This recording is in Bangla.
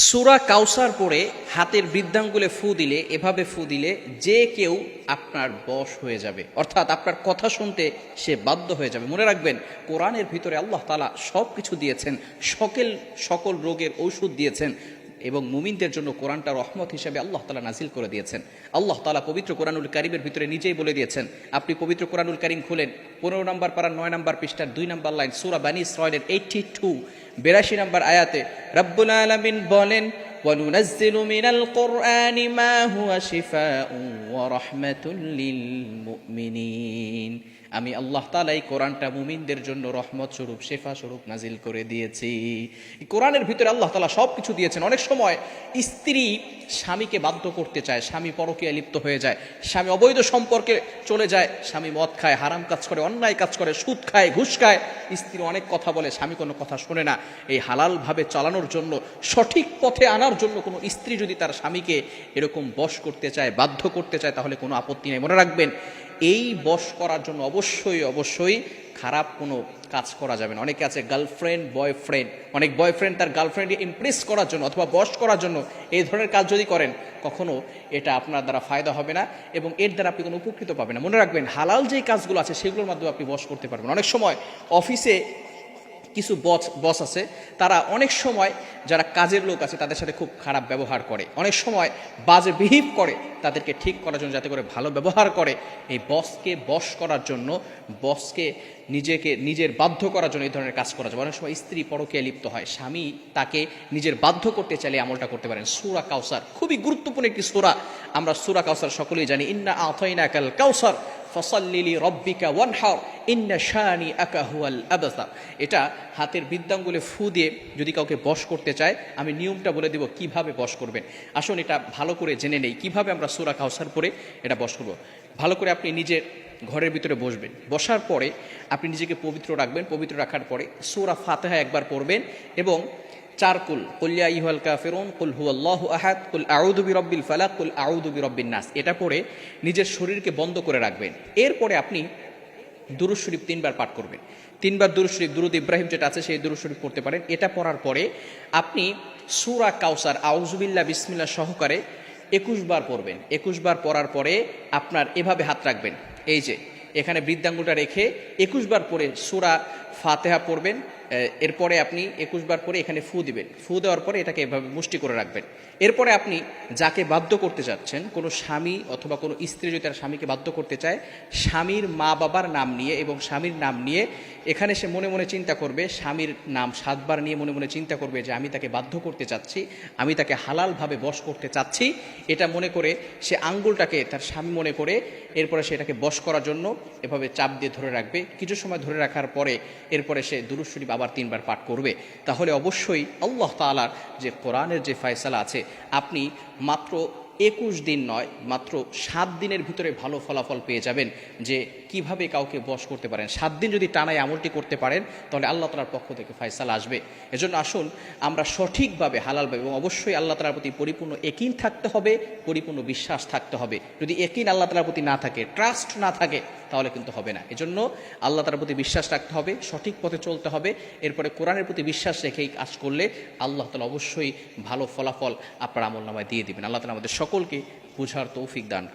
সূরা কাউসার পড়ে হাতের বৃদ্ধাঙ্গুলে ফু দিলে, এভাবে ফু দিলে যে কেউ আপনার বশ হয়ে যাবে, অর্থাৎ আপনার কথা শুনতে সে বাধ্য হয়ে যাবে। মনে রাখবেন, কোরআনের ভিতরে আল্লাহ তাআলা সব কিছু দিয়েছেন, সকল রোগের ঔষধ দিয়েছেন এবং মুমিনদের জন্য কোরআনটা রহমত হিসেবে আল্লাহ তাআলা নাজিল করে দিয়েছেন। আল্লাহ তাআলা পবিত্র কোরআনুল কারীমের ভিতরে নিজেই বলে দিয়েছেন। আপনি পবিত্র কোরআনুল কারীম খুলেন, 15 নম্বর পারা 9 নম্বর পৃষ্ঠার 2 নম্বর লাইন, সূরা বানী ইসরাঈলের 82 নম্বর আয়াতে রব্বুল আলামিন বলেন, ওয়ানুনাজ্জিলু মিনাল কুরআনি মা হুয়া শিফাউন ওয়া রাহমাতুল লিল মুমিনিন। আমি আল্লাহ তাআলা এই কোরআনটা মুমিনদের জন্য রহমত স্বরূপ, শেফা স্বরূপ নাজিল করে দিয়েছি। এই কোরআনের ভিতরে আল্লাহ তাআলা সব কিছু দিয়েছেন। অনেক সময় স্ত্রী স্বামীকে বাধ্য করতে চায়, স্বামী পরকীয়ায় লিপ্ত হয়ে যায়, স্বামী অবৈধ সম্পর্কে চলে যায়, স্বামী মদ খায়, হারাম কাজ করে, অন্যায় কাজ করে, সুদ খায়, ঘুষ খায়, স্ত্রী অনেক কথা বলে, স্বামী কোনো কথা শোনে না। এই হালালভাবে চালানোর জন্য, সঠিক পথে আনার জন্য কোনো স্ত্রী যদি তার স্বামীকে এরকম বশ করতে চায়, বাধ্য করতে চায়, তাহলে কোনো আপত্তি নেই। মনে রাখবেন, এই বশ করার জন্য অবশ্যই খারাপ কোনো কাজ করা যাবে না। অনেকে আছে গার্লফ্রেন্ড বয়ফ্রেন্ড, অনেক বয়ফ্রেন্ড তার গার্লফ্রেন্ডকে ইমপ্রেস করার জন্য অথবা বশ করার জন্য এই ধরনের কাজ যদি করেন, কখনো এটা আপনার দ্বারা ফায়দা হবে না এবং এর দ্বারা আপনি কোনো উপকৃত পাবেন না। মনে রাখবেন, হালাল যেই কাজগুলো আছে সেগুলোর মাধ্যমে আপনি বশ করতে পারবেন। অনেক সময় অফিসে কিছু বস আছে, তারা অনেক সময় যারা কাজের লোক আছে তাদের সাথে খুব খারাপ ব্যবহার করে, অনেক সময় বাজে বিহেভ করে, তাদেরকে ঠিক করার জন্য, যাতে করে ভালো ব্যবহার করে। এই বসকে বশ করার জন্য, বসকে নিজের বাধ্য করার জন্য এই ধরনের কাজ করা যায়। অনেক সময় স্ত্রী পরকীয়ায় লিপ্ত হয়, স্বামী তাকে নিজের বাধ্য করতে চাইলে আমলটা করতে পারেন। সূরা কাউসার খুবই গুরুত্বপূর্ণ একটি সূরা। আমরা সূরা কাউসার সকলেই জানি, ইন্না আতাইনাকাল কাউসার ফাসাল্লি লিরাব্বিকা ওয়ানহার ইন্না শানিআকা হুয়াল আবতার। এটা হাতের বৃদ্ধাঙ্গুলে ফু দিয়ে যদি কাউকে বশ করতে চায়, আমি নিয়মটা বলে দেব কিভাবে বশ করবেন। আসুন এটা ভালো করে জেনে নেই কিভাবে আমরা সূরা কাউসার পড়ে এটা বশ করব। ভালো করে আপনি নিজের ঘরের ভিতরে বসবেন, বসার পরে আপনি নিজেকে পবিত্র রাখবেন। পবিত্র রাখার পরে সূরা ফাতিহা একবার পড়বেন এবং 4 কুল ইয়া আইয়ুহাল কাফিরুন, কুল হুয়াল্লাহু আহাদ, কুল আউযু বিরাব্বিল ফালাক, কুল আউযু বিরাব্বিন নাস, এটা পড়ে নিজের শরীরকে বন্ধ করে রাখবেন। এরপরে আপনি দুরূদ শরীফ 3 বার পাঠ করবেন। 3 বার দুরূদ শরীফ, দুরূদ ইব্রাহিম যেটা আছে সেই দুরূদ শরীফ পড়তে পারেন। এটা পড়ার পরে আপনি সূরা কাউসার আউযু বিল্লাহ বিসমিল্লাহ সহকারে 21 বার পড়বেন। 21 বার পড়ার পরে আপনার এভাবে হাত রাখবেন, এই যে এখানে বৃদ্ধাঙ্গুলটা রেখে 21 বার পরে সূরা ফাতিহা পড়বেন। এরপরে আপনি 21 বার পরে এখানে ফু দিবেন। ফু দেওয়ার পরে এটাকে এভাবে মুষ্টি করে রাখবেন। এরপরে আপনি যাকে বাধ্য করতে চাচ্ছেন, কোনো স্বামী অথবা কোনো স্ত্রী যদি তার স্বামীকে বাধ্য করতে চায়, স্বামীর মা বাবার নাম নিয়ে এবং স্বামীর নাম নিয়ে এখানে সে মনে মনে চিন্তা করবে, স্বামীর নাম 7 বার নিয়ে মনে মনে চিন্তা করবে যে আমি তাকে বাধ্য করতে চাচ্ছি, আমি তাকে হালালভাবে বশ করতে চাচ্ছি। এটা মনে করে সে আঙ্গুলটাকে তার স্বামী মনে করে এরপরে সেটাকে বশ করার জন্য এভাবে চাপ দিয়ে ধরে রাখবে। কিছু সময় ধরে রাখার পরে এরপরে সে দুরূদ শরীফ আবার 3 বার পাঠ করবে। তাহলে অবশ্যই আল্লাহ তাআলার যে কোরআনের যে ফয়সালা আছে, আপনি মাত্র 21 দিন নয়, মাত্র 7 দিনের ভিতরে ভালো ফলাফল পেয়ে যাবেন যে কিভাবে কাউকে বশ করতে পারেন। 7 দিন যদি টানায় আমলটি করতে পারেন, তাহলে আল্লাহ তাআলার পক্ষ থেকে ফয়সালা আসবে। এজন্য আসুন আমরা সঠিকভাবে, হালালভাবে, এবং অবশ্যই আল্লাহ তাআলার প্রতি পরিপূর্ণ ইয়াকিন থাকতে হবে, পরিপূর্ণ বিশ্বাস থাকতে হবে। যদি ইয়াকিন আল্লাহ তাআলার প্রতি না থাকে, ট্রাস্ট না থাকে, তাহলে কিন্তু হবে না। এজন্য আল্লাহ তাআলার প্রতি বিশ্বাস রাখতে হবে, সঠিক পথে চলতে হবে। এরপরে কোরআনের প্রতি বিশ্বাস রেখেই কাজ করলে আল্লাহ তাআলা অবশ্যই ভালো ফলাফল আপনার আমলনামায় দিয়ে দিবেন। আল্লাহ তাআলা আমাদের সকলকে বুঝার তৌফিক দান।